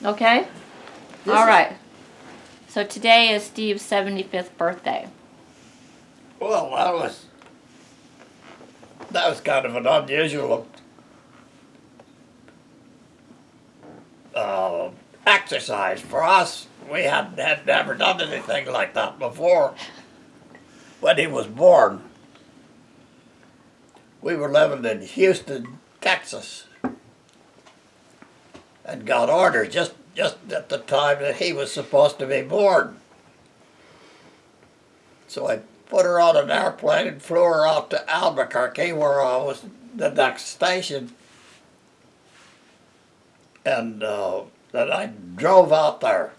Okay? All right. So today is Steve's 75th birthday. Well, that was kind of an unusual exercise for us. We had never done anything like that before. When he was born, we were living in Houston, Texas, and got orders just at the time that he was supposed to be born. So I put her on an airplane and flew her out to Albuquerque, where I was the next station. And then I drove out there,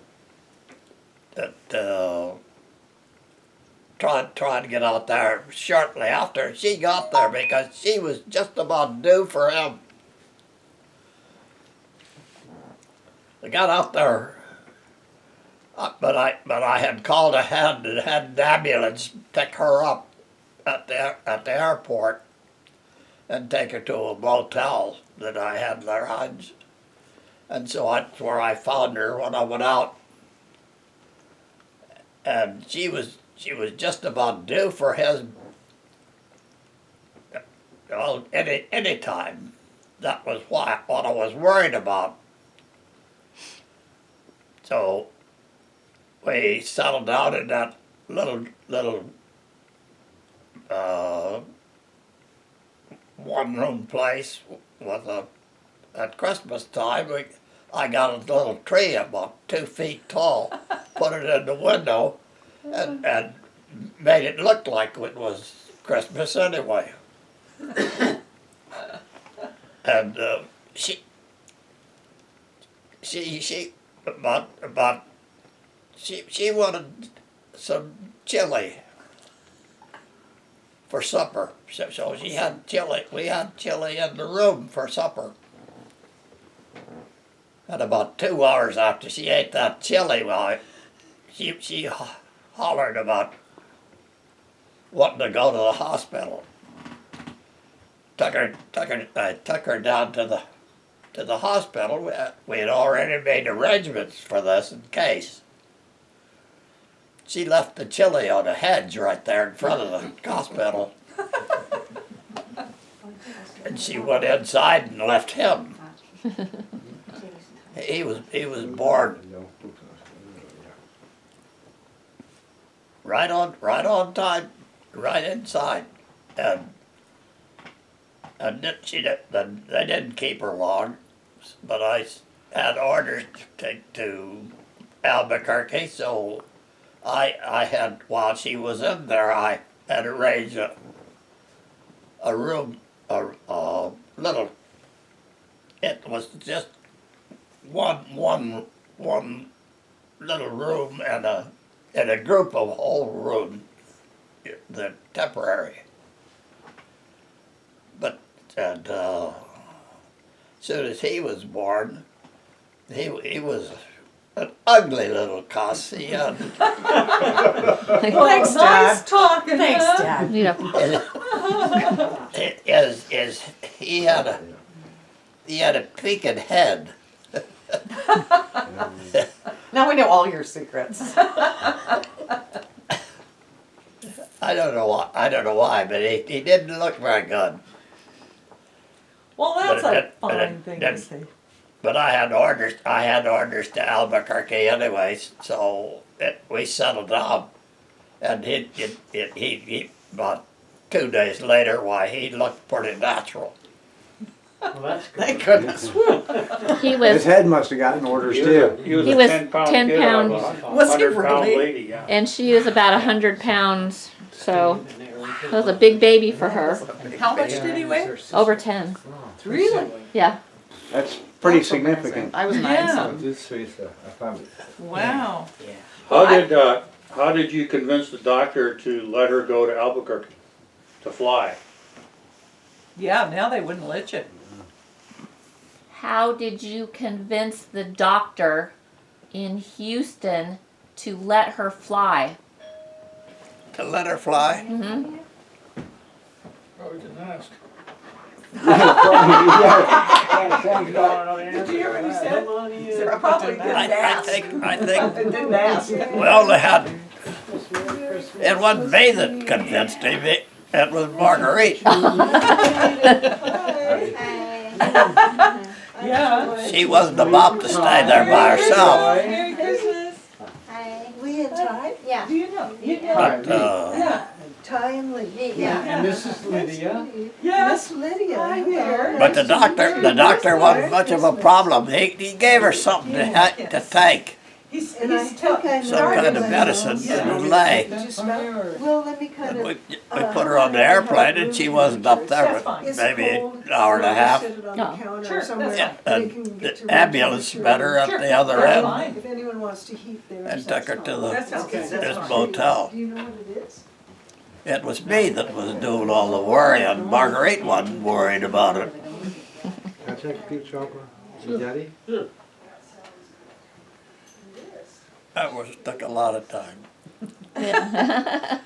trying to get out there shortly after she got there, because she was just about due for him. I got out there, but I had called ahead and had an ambulance pick her up at the airport and take her to a motel that I had there. And so that's where I found her when I went out. And she was just about due for his, well, any time. That was what I was worried about. So we settled down in that little one-room place with at Christmas time. I got a little tree about 2 feet tall, put it in the window, and made it look like it was Christmas anyway. And she wanted some chili for supper. So she had chili. We had chili in the room for supper. And about 2 hours after she ate that chili, well, she hollered about wanting to go to the hospital. I took her down to the hospital. We had already made arrangements for this in case. She left the chili on a hedge right there in front of the hospital. And she went inside and left him. He was born right on time, right inside, and they didn't keep her long, but I had orders to take to Albuquerque, so I had, while she was in there, I had arranged a room, a little. It was just one little room and a group of whole rooms, the temporary. But as soon as he was born, he was an ugly little cuss. He had Thanks, Dad. Talking. Thanks, Dad. Yeah. He had a peaked head. Now we know all your secrets. I don't know why, but he didn't look very good. Well, that's But a fine thing to say. But I had orders to Albuquerque anyways, so we settled down, and he about 2 days later, why, he looked pretty natural. Well, that's good. Thank goodness. He His was, head must have gotten orders too. He was He a was 10-pound 10 kid out of a pounds. Was he 100-pound really? lady, yeah. and she was about 100 pounds, so that was a big baby for her. How much did he weigh? Over 10. Really? Yeah. That's pretty That's significant. amazing. I was Yeah. 9-something. Wow. How did you convince the doctor to let her go to Albuquerque to fly? Yeah, now they wouldn't let you. How did you convince the doctor in Houston to let her fly? To let her fly? Mm-hmm. Probably didn't ask. Did you hear what he said? He said, probably didn't I ask. think, Didn't ask. well, they had, it wasn't me that convinced him, it was Marguerite. Yeah. She wasn't about to stay there by herself. Merry Christmas. Lee and Ty? Yeah. Do you know? You know. But, Yeah. Ty and Lee. Yeah. And this is Lydia. Yes. Miss Lydia. Hi there. but the doctor wasn't much of a problem. He gave her something to take, He's And I think I some kind of know. medicine to lay. Did you smell? Well, let me kind of. We put her on the airplane and she wasn't up there but It's maybe cold. an hour and a half. Sit it on No. the counter Sure, somewhere. Yeah, and and you can get the your ambulance room met her at Sure, the other that's end fine. If anyone wants to heat theirs. and took her that's to fine. That sounds good. this That's fine. motel. Do you know what it is? It was me that was doing all the worrying. Marguerite wasn't worried about it. Can I take a peek, Chopper? Daddy? That took a lot of time. Yeah.